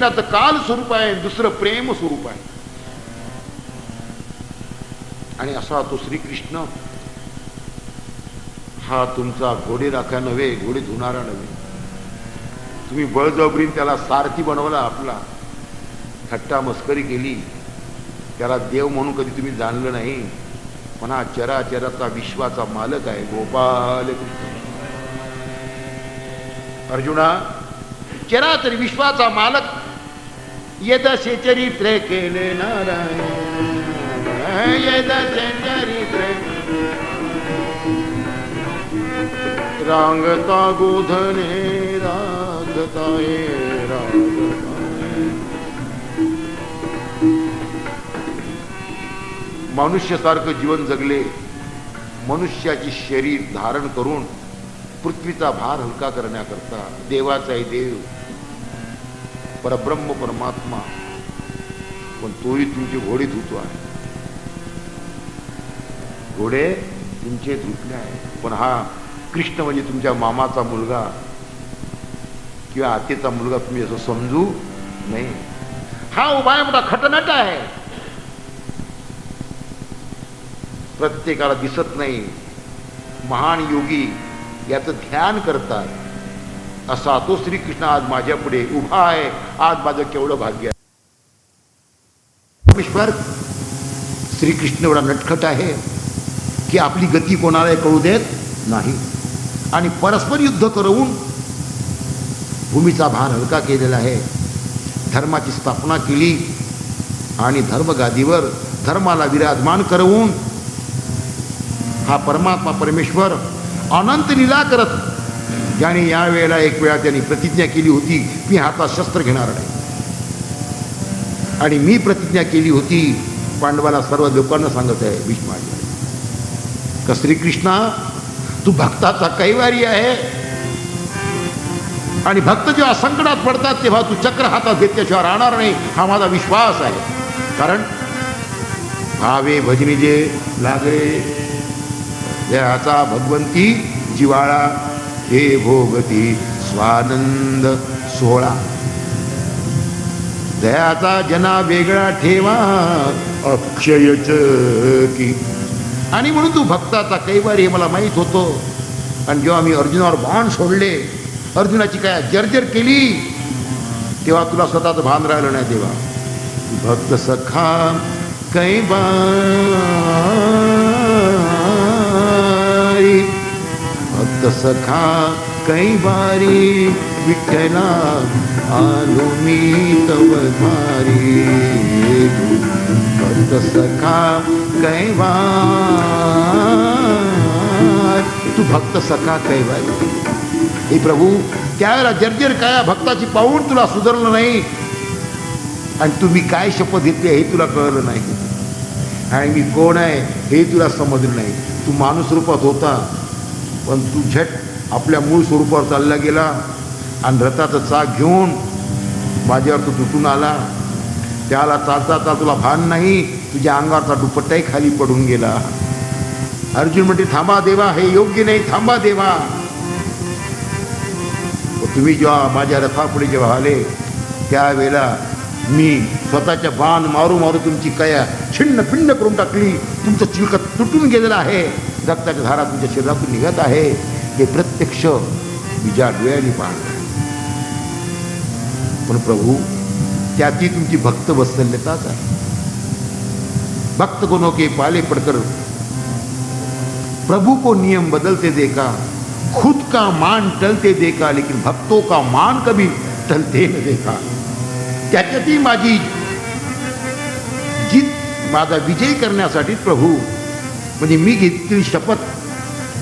श्रीकृष्णाचं काल स्वरूप आहे, दुसरं प्रेम स्वरूप आहे. आणि असा तो श्रीकृष्ण हा तुमचा घोडे राखा नव्हे, घोडे धुणारा नव्हे. तुम्ही बळजबरीने त्याला सारथी बनवला, आपला थट्टा मस्करी केली, त्याला देव म्हणून कधी तुम्ही जाणलं नाही. पण हा चराचराचा विश्वाचा मालक आहे, गोपाल कृष्ण. अर्जुना, चराचर विश्वाचा मालक, यदसे चरित्र केले नारायण, यदसे चरित्र रांगता गोधने रागताये रागताये. मनुष्यासारखं जीवन जगले, मनुष्याची शरीर धारण करून पृथ्वीचा भार हलका करण्याकरता देवाचा आहे देव, परब्रह्म परमात्मा. पण तोही तुमचे घोडे धुतो आहे, घोडे तुमचे धुतले आहे. पण हा कृष्ण म्हणजे तुमच्या मामाचा मुलगा किंवा आतेचा मुलगा तुम्ही असं समजू नाही. हा उभा मोठा खटनट आहे, प्रत्येकाला दिसत नाही. महान योगी याचं ध्यान करतात. असा तो श्रीकृष्ण आज माझ्या पुढे उभा आहे. आज माझं केवढं भाग्य आहे. परमेश्वर श्रीकृष्ण एवढा नटखट आहे की आपली गती कोणाला कळू देत नाही. आणि परस्पर युद्ध करून भूमीचा भार हलका केलेला आहे. धर्माची स्थापना केली आणि धर्मगादीवर धर्माला विराजमान करवून हा परमात्मा परमेश्वर अनंत लीला करत, ज्याने या वेळेला एक वेळा त्यांनी प्रतिज्ञा केली होती, मी हातात शस्त्र घेणार नाही. आणि मी प्रतिज्ञा केली होती, पांडवाला सर्व लोकांना सांगत आहे भीष्माचार्य, का श्रीकृष्णा तू भक्ताचा कैवारी आहे. आणि भक्त जेव्हा संकटात पडतात तेव्हा तू चक्र हातात घेतल्याशिवाय राहणार नाही, हा माझा विश्वास आहे. कारण भावे भजनी जे लागले देहाचा भगवंती जिवाळा, हे भोगती स्वानंद सोहळा. दयाचा जना वेगळा ठेवा अक्षयच की. आणि म्हणून तू भक्ताचा कैवारी हे मला माहीत होतं. आणि जेव्हा मी अर्जुनावर बाण सोडले, अर्जुनाची काय जर्जर केली, तेव्हा तुला स्वतःच भान राहिलं नाही. तेव्हा भक्त सखा कैवारी, भक्त सखा कैवारी, विठ्ठला आलो मी तव धारी. भक्त सखा कैवार, तू भक्त सखा कैवारी. हे प्रभू, त्यावेळेला जर्जर काय भक्ताची पाहून तुला सुधारलं नाही. आणि तुम्ही काय शपथ घेतली हे तुला कळलं नाही. आणि मी कोण आहे हे तुला समजलं नाही. तू माणूस रूपात होता, पण तू झट आपल्या मूळ स्वरूपावर चालला गेला. आणि रथाचं चाक घेऊन माझ्यावर तू तुटून आला. त्याला चालता चालता तुला भान नाही, तुझ्या अंगावरचा दुपट्टाही खाली पडून गेला. अर्जुन म्हणते थांबा देवा, हे योग्य नाही, थांबा देवा. तुम्ही जेव्हा माझ्या रथापुढे जेव्हा आले त्यावेळेला मी स्वतःच्या बाण मारू मारू तुमची कया छिन्न पिंड करून टाकली. तुमचं चिलकत तुटून गेलेलं आहे, रक्ताच्या धारा तुमच्या शरीरातून निघत आहे. हे प्रत्यक्ष विजा डोळ्यांनी पाहणार. पण प्रभू, त्याची तुमची भक्त वत्सल्यताच आहे. भक्त को के पाले पड़कर प्रभु को नियम बदलते देखा, खुद का मान टलते देखा, लेकिन भक्तों का मान कभी टलते न देखा. त्याच्यातही माझी जीत, माझा विजय करण्यासाठी प्रभू, म्हणजे मी घेतली शपथ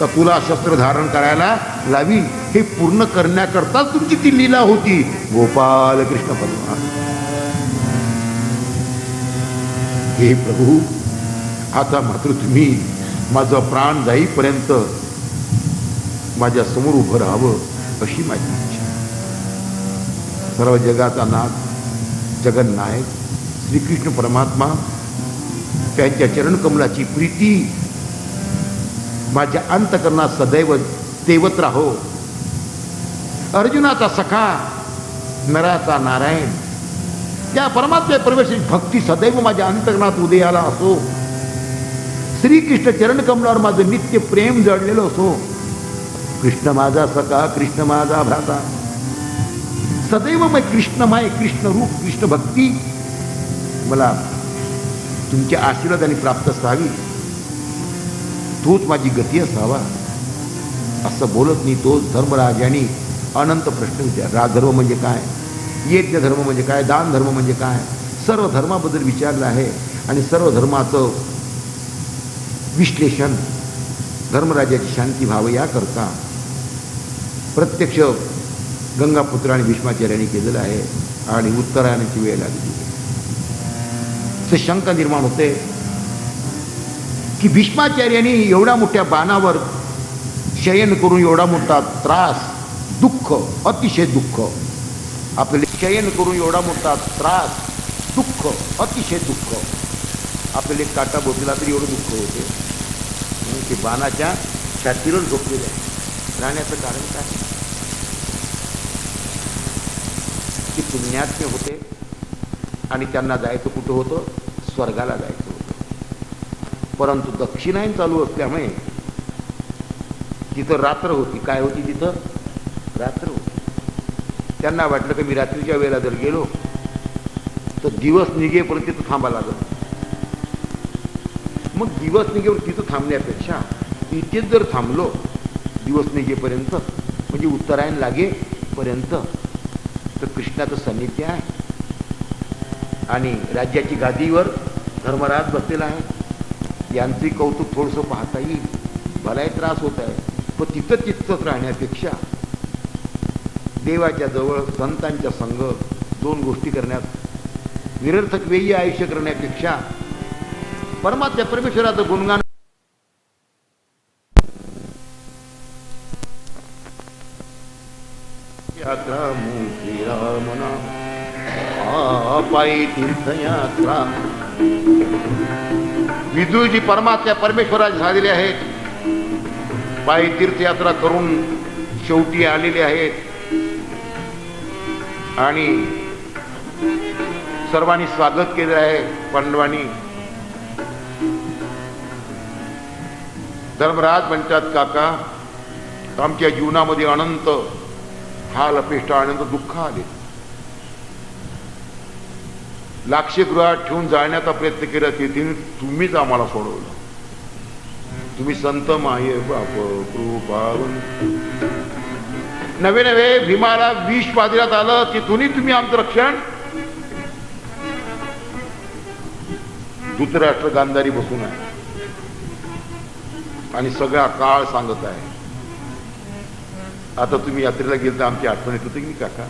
का तुला शस्त्र धारण करायला लावीन, हे पूर्ण करण्याकरताच तुमची ती लीला होती. गोपाल कृष्ण परमात्मा. हे प्रभू, आता मात्र तुम्ही माझा प्राण जाईपर्यंत माझ्या समोर उभं राहावं अशी माझी इच्छा. सर्व जगाचा नाथ जगन्नायक श्रीकृष्ण परमात्मा, त्यांच्या चरणकमलाची प्रीती माझ्या अंतकरणात सदैव तेवत राहो. अर्जुनाचा सखा, नराचा नारायण, त्या परमात्म्या परमेश्वरी भक्ती सदैव माझ्या अंतकरणात उदयाला असो. श्रीकृष्ण चरणकमलावर माझं नित्य प्रेम जडलेलं असो. कृष्ण माझा सखा, कृष्ण माझा भ्राता, सदैव मग कृष्णमय, कृष्ण रूप, कृष्ण भक्ती मला तुमच्या आशीर्वादाने प्राप्त असावी. तोच माझी गती असावा. असं बोलत नाही तो धर्मराज यांनी अनंत प्रश्न विचार. राजधर्म म्हणजे काय, यज्ञ धर्म म्हणजे काय, दान धर्म म्हणजे काय, सर्व धर्माबद्दल विचारलं आहे. आणि सर्व धर्माचं विश्लेषण धर्मराजाची शांती व्हावं याकरता प्रत्यक्ष गंगापुत्र आणि भीष्माचार्यांनी केलेलं आहे. आणि उत्तरायणाची वेळ लागली. ते शंका निर्माण होते की भीष्माचार्यांनी एवढ्या मोठ्या बाणावर शयन करून एवढा मोठा त्रास, दुःख, अतिशय दुःख, आपले शयन करून एवढा मोठा त्रास, दुःख, अतिशय दुःख, आपल्याला एक काटा बोचला तरी एवढं दुःख होते. म्हणून ते बाणाच्या छातीवर झोपलेले आहे. राहण्याचं कारण काय? ते पुण्यात्म्य होते आणि त्यांना जायचं कुठं होतं? स्वर्गाला जायचं होतं. परंतु दक्षिणायन चालू असल्यामुळे तिथं रात्र होती. काय होती तिथं? रात्र होती. त्यांना वाटलं की मी रात्रीच्या वेळेला जर गेलो तर दिवस निघेपर्यंत तिथं थांबा लागत. मग दिवस निघेवर तिथं थांबण्यापेक्षा इथेच जर थांबलो दिवस निघेपर्यंत, म्हणजे उत्तरायण लागेपर्यंत, तर कृष्णाचं सान्निध्य आहे आणि राज्याची गादीवर धर्मराज बसलेला आहे. यांचे कौतुक थोडंसं पाहता येईल. भलाही त्रास होत आहे, पण तिथं तिथंच राहण्यापेक्षा देवाच्या जवळ संतांच्या संग दोन गोष्टी करण्यात, निरर्थक वेळी आयुष्य करण्यापेक्षा परमात्म्या परमेश्वराचं गुणगान यात्रा श्रीरामना पायी तीर्थयात्रा. विदुरजी परमात्म्या परमेश्वराचे झालेले आहेत. पायी तीर्थयात्रा करून शेवटी आलेले आहेत आणि सर्वांनी स्वागत केले आहे. पांडवांनी. धर्मराज म्हणतात, काका आमच्या जीवनामध्ये अनंत हाल अपेष्ट, अनंत दुःख आले. लाक्षगृहात ठेवून जाळण्याचा प्रयत्न केला, तेथे तुम्हीच आम्हाला सोडवलं. तुम्ही संत माये बाप कृपावन. नवे नवे भीमाला विष पाजण्यात आलं, तिथूनही तुम्ही आमचं रक्षण. धृतराष्ट्र गांधारी बसून आहे आणि सगळा काळ सांगत आहे. आता तुम्ही यात्रेला गेल तर आमची आठवण येत होती की काका?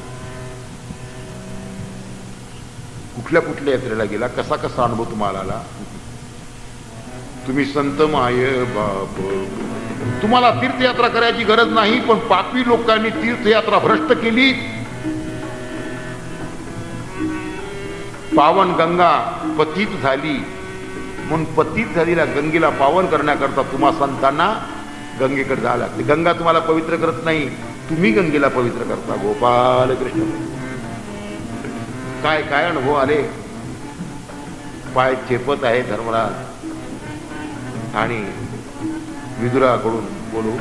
कुठल्या कुठल्या यात्रेला गेला, कसा कसा अनुभव तुम्हाला आला? तुम्ही संत माय बाप. तुम्हाला तीर्थयात्रा करायची गरज नाही, पण पापी लोकांनी तीर्थयात्रा भ्रष्ट केली. पावन गंगा पतित झाली, म्हणून पतित झालेल्या गंगेला पावन करण्याकरता तुम्हा संतांना गंगेकडे जावं लागते. गंगा तुम्हाला पवित्र करत नाही, तुम्ही गंगेला पवित्र करता. गोपाल कृष्ण. काय काय अनुभव आले. पाय चेपत आहे धर्मराज आणि विदुराकडून बोलू.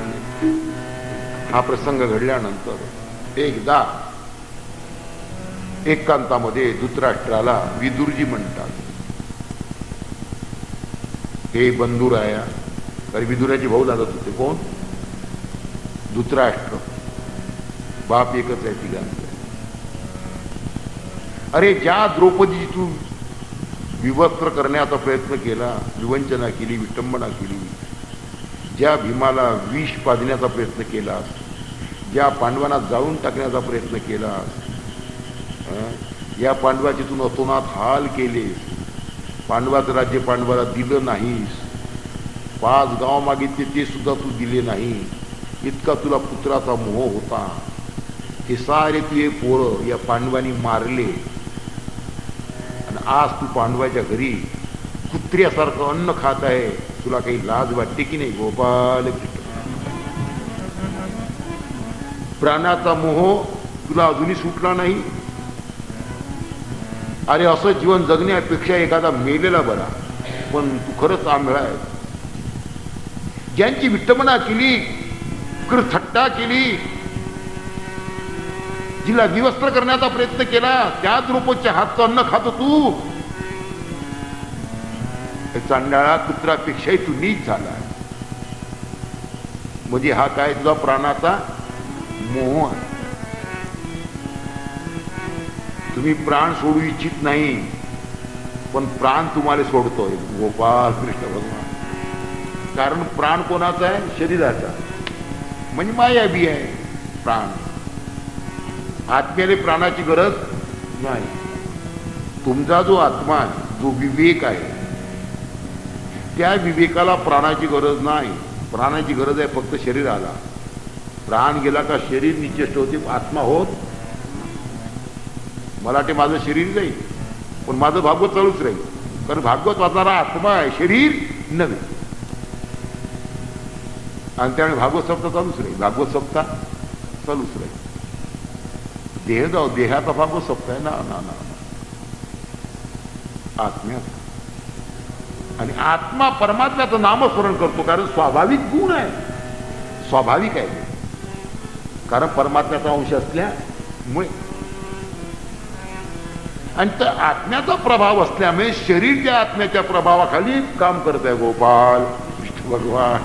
हा प्रसंग घडल्यानंतर एकदा एकांतामध्ये धृतराष्ट्राला विदुरजी म्हणतात. हे बंधुराया, कारण विदुराचे भाऊ लागत होते. कोण? धृतराष्ट्र. बाप एकच आहे तिघांचा. अरे ज्या द्रौपदी तू विवस्त्र करण्याचा प्रयत्न केला, विवंचना केली, विटंबना केली, ज्या भीमाला विष पाजण्याचा प्रयत्न केला, ज्या पांडवांना जाळून टाकण्याचा प्रयत्न केला, या पांडवाचे तू अतोनात हाल केले, पांडवाचं राज्य पांडवाला दिलं नाहीस, 5 गाव मागितले ते सुद्धा तू दिले नाही, इतका तुला पुत्राचा मोह होता. हे सारे तुझे पोरं या पांडवांनी मारले आणि आज तू पांडवाच्या घरी कुत्र्यासारखं अन्न खात आहे. तुला काही लाज वाटते की नाही? गोपाल प्राणाचा मोह तुला अजूनही सुटला नाही. अरे असं जीवन जगण्यापेक्षा एखादा मेलेला बरा. पण तू खरंच आंधळा आहे. ज्यांची विटंबना केली, थट्टा केली, जिला विवस्त्र करण्याचा प्रयत्न केला, त्या द्रौपदीच्या हातचं अन्न खातो तू. चांडाळा कुत्रापेक्षाही तू नीच झाला. म्हणजे हा काय तुझा प्राणाचा मोह आहे. तुम्ही प्राण सोडू इच्छित नाही, पण प्राण तुम्हाला सोडतोय गोपाल कृष्ण भगवान. कारण प्राण कोणाचा आहे? शरीराचा. म्हणजे मायावी आहे प्राण. आत्म्याला प्राणाची गरज नाही. तुमचा जो आत्मा आहे, जो विवेक आहे, त्या विवेकाला प्राणाची गरज नाही. प्राणाची गरज आहे फक्त शरीराला. प्राण गेला का शरीर निश्चेष्ट होते, आत्मा होत. मला वाटते माझं शरीर जाईल, पण माझं भागवत चालूच राहील. कारण भागवत वाचणारा आत्मा आहे, शरीर नव्हे. आणि त्यामुळे भागवत सप्ताह चालूच राहील. भागवत सप्ताह चालूच राहील. देह जाऊ, देहाचा भागवत सप्ताह आहे ना ना ना आत्म्याचा. आणि आत्मा परमात्म्याचं नामस्मरण करतो, कारण स्वाभाविक गुण आहे, स्वाभाविक आहे. कारण परमात्म्याचा अंश असल्यामुळे. आणि त्या आत्म्याचा प्रभाव असल्यामुळे शरीर त्या आत्म्याच्या प्रभावाखाली काम करत आहे गोपाल विष्णू भगवान.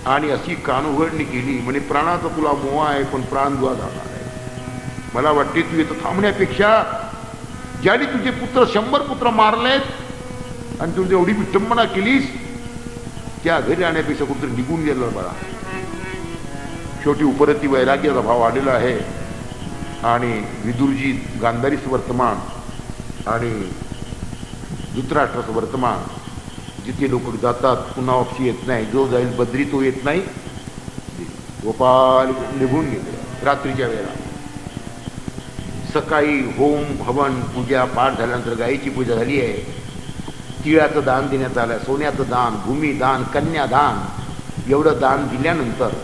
आणि अशी कानउघडणी केली म्हणे प्राणाचा तुला मोह आहे, पण प्राण दुआ जाणार आहे. मला वाटते तू इथं थांबण्यापेक्षा ज्याने तुझे पुत्र 100 पुत्र मारलेत आणि तुझी एवढी विटंबना केलीस, त्या घरी राहण्यापेक्षा कुठतरी निघून गेलं बरा. शेवटी उपरती वैराग्याचा भाव आलेला आहे. आणि विदुरजी गांधारीच वर्तमान आणि धृतराष्ट्राचं वर्तमान. जिथे लोक जातात पुन्हा वापशी येत नाही. जो जाईल बद्री तो येत नाही. गोपाल निघून गेले रात्रीच्या वेळेला. सकाळी होम हवन पूजा पाठ झाल्यानंतर गायीची पूजा झाली आहे. तिळाचं दान देण्यात आलं, सोन्याचं दान, भूमिदान, कन्यादान, एवढं दान दिल्यानंतर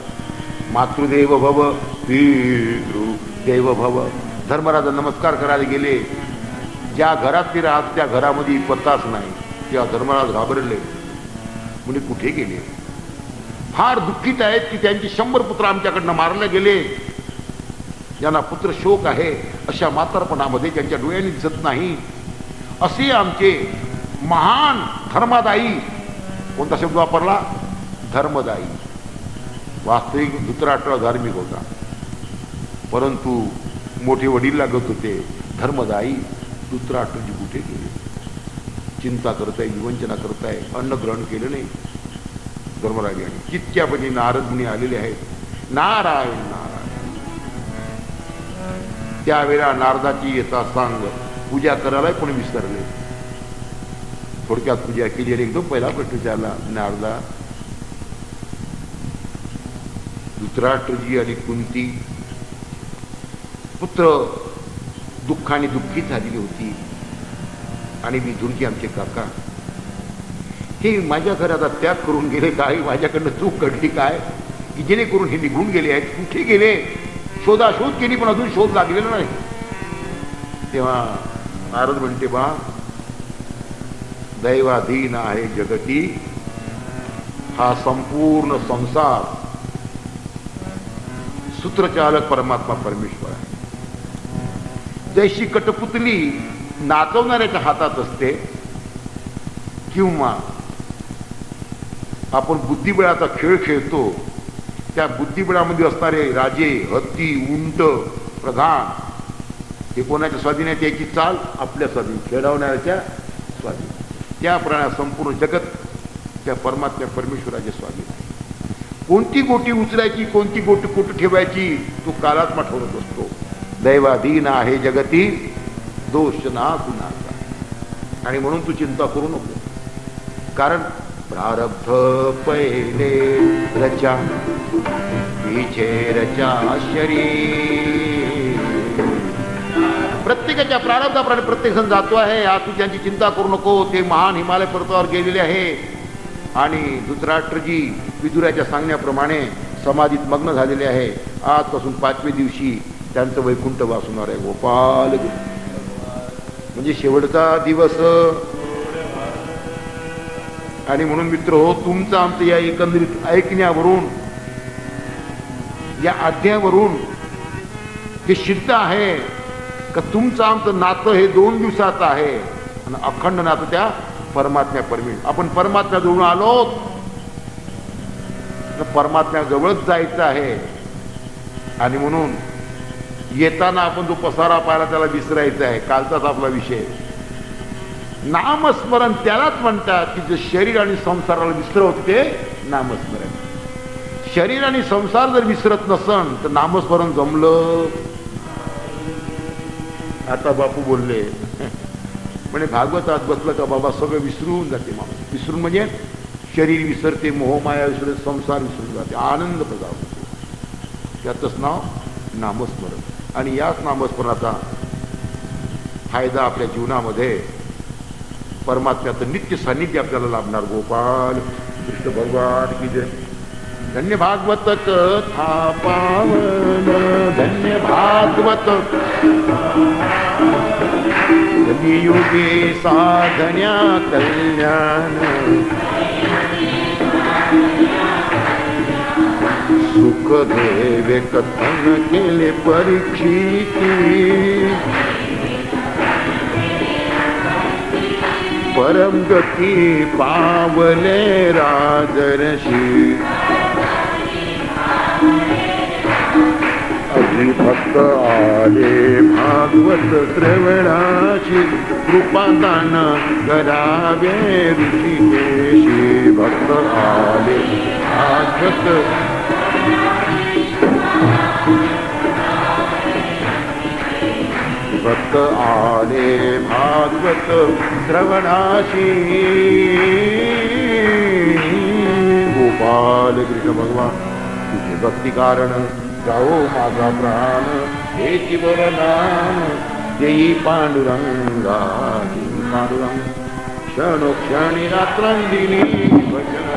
मातृदेव भव पितृदेव भव. धर्मराज नमस्कार करायला गेले. ज्या घरात ते राहत त्या घरामध्ये पत्ताच नाही. तेव्हा धर्मराज घाबरले. म्हणजे कुठे गेले? फार दुःखित आहेत की त्यांची 100 पुत्र आमच्याकडनं मारले गेले. ज्यांना पुत्र शोक आहे अशा म्हातारपणामध्ये त्यांच्या डोळ्यांनी दिसत नाही. असे आमचे महान धर्मदायी. कोणता शब्द वापरला? धर्मदायी. वास्तविक धृतराष्ट्र धार्मिक होता, परंतु मोठे वडील लागत होते. धर्मदायी धृतराष्ट्रजी कुठे गेले? चिंता करताय, विवंचना करताय, अन्न ग्रहण केलं नाही धर्मराजाने. चित्त्यापणे नारद मुनी आलेले आहेत. नारायण नारायण. त्यावेळेला नारदाची येता सांग पूजा करायला पण विसरले. थोडक्यात पूजा केली आणि एकदम पहिला प्रश्न विचारला नारदा, धृतराष्ट्रजी आणि कुंती पुत्र दुःखाने दुःखीत झालेली होती. आणि विदुरजी आमचे काका हे माझ्या घराचा त्याग करून गेले. काय माझ्याकडनं चूक घडली काय की जेणेकरून हे निघून गेले आहेत? कुठे गेले? शोधाशोध केली पण अजून शोध लागलेला नाही. तेव्हा नारद म्हणते बा, दैवाधीन आहे जगती हा संपूर्ण संसार. सूत्रचालक परमात्मा परमेश्वर आहे. जैशी कटपुतली नाचवणाऱ्याच्या हातात असते, किंवा आपण बुद्धिबळाचा खेळ खेळतो, त्या बुद्धिबळामध्ये असणारे राजे, हत्ती, उंट, प्रधान हे कोणाच्या स्वाधीन आहे? त्याची चाल आपल्या स्वाधीन, खेळवणाऱ्याच्या स्वाधीन. त्याप्रमाणे संपूर्ण जगत त्या परमात्म्या परमेश्वराच्या स्वाधीन आहे. कोणती गोटी उचलायची, कोणती गोटी कुठं ठेवायची तो कालात्मा ठरवत असतो. दैवाधीन आहे जगती दोष ना कुणाचा. आणि म्हणून तू चिंता करू नको. कारण प्रारब्ध पहिले रचा पीछे रचा शरीर. प्रत्येकाच्या प्रारब्धाप्रमाणे प्रत्येक जण जातो आहे. आज तू त्यांची चिंता करू नको. ते महान हिमालय पर्वतावर गेलेले आहे. आणि धृतराष्ट्रजी विदुराच्या सांगण्याप्रमाणे समाधीत मग्न झालेले आहे. आजपासून 5व्या दिवशी त्यांचं वैकुंठ वासणार आहे. गोपाल म्हणजे शेवटचा दिवस. आणि म्हणून मित्र हो, तुमचं आमचं या एकंदरीत ऐकण्यावरून, या अध्यायावरून हे सिद्ध आहे का तुमचं आमचं नातं हे 2 दिवसाचं आहे आणि अखंड नातं त्या परमात्म्या परमी. आपण परमात्म्याजवळून आलो, परमात्म्याजवळच जायचं आहे. आणि म्हणून येताना आपण जो पसारा पाहिला त्याला विसरायचा आहे. कालचाच आपला विषय. नामस्मरण त्यालाच म्हणतात की जे शरीर आणि संसाराला विसरवत ते नामस्मरण. शरीर आणि संसार जर विसरत नसन तर नामस्मरण जमलं. आता बापू बोलले म्हणे भागवतात बसलं का बाबा सगळं विसरून जाते माणूस. विसरून म्हणजे शरीर विसरते, मोहमाया विसरते, संसार विसरून जाते, आनंद प्रदान होतो. त्याचंच नाव नामस्मरण. आणि याच नामस्मरणाचा फायदा आपल्या जीवनामध्ये परमात्म्याचं नित्य सान्निध्य आपल्याला लाभणार. गोपाल कृष्ण भगवान की जय. धन्य भागवत कथा पावन, धन्य भागवत कलियुगे साधन्या कल्याण. सुखदेवे कथन केले परीक्षिती, परम गती पावले राजर्षी. भक्त आले भागवत श्रवणाची, कृपादान करावे ऋषिकेशी. भक्त आले भागवत, भक्त आले भागवत श्रवणाशी. गोपाल कृष्ण भगवान तुझे भक्ती कारण जाओ माझा प्राण. हे जीवन नाम देई पांडुरंगा, देई पांडुरंग. क्षणोक्षणी रात्रंदिनी भजन.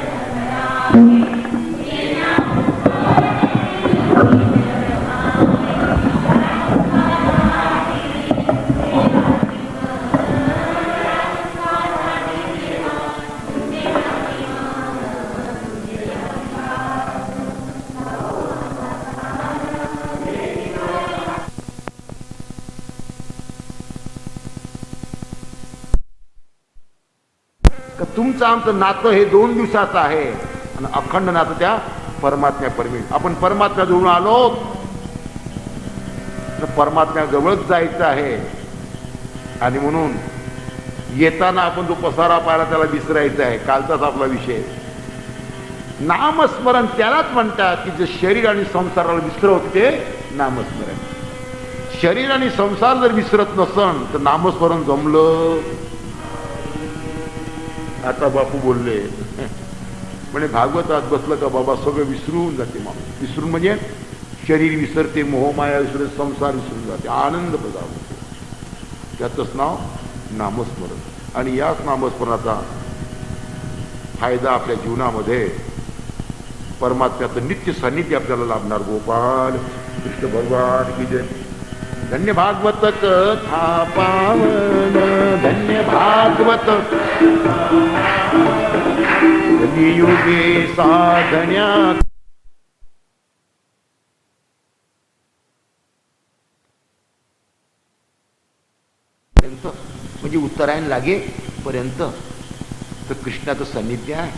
तुमचं आमचं नातं हे 2 दिवसाचं आहे आणि अखंड नातं त्या परमात्म्या परमी. आपण परमात्म्याजवळून आलो, परमात्म्याजवळच जायचं आहे. आणि म्हणून येताना आपण जो पसारा पाहिला त्याला विसरायचा आहे. कालचाच आपला विषय. नामस्मरण त्यालाच म्हणतात की जे शरीर आणि संसाराला विसरवत ते नामस्मरण. शरीर आणि संसार जर विसरत नसन तर नामस्मरण जमलं. आता बापू बोलले म्हणे भागवतात बसलं का बाबा सगळं विसरून जाते माणूस. विसरून म्हणजे शरीर विसरते, मोहमाया विसरते, संसार विसरून जाते, आनंद प्रदान होतो. त्याचंच नाव नामस्मरण. आणि याच नामस्मरणाचा फायदा आपल्या जीवनामध्ये परमात्म्याचं नित्य सान्निध्य आपल्याला लाभणार. गोपाल कृष्ण भगवान की जय. धन्य भागवत कथा पावन, धन्य भागवत कलियुगे साधन्या. म्हणजे उत्तरायण लागे पर्यंत तर कृष्णाचं सान्निध्य आहे.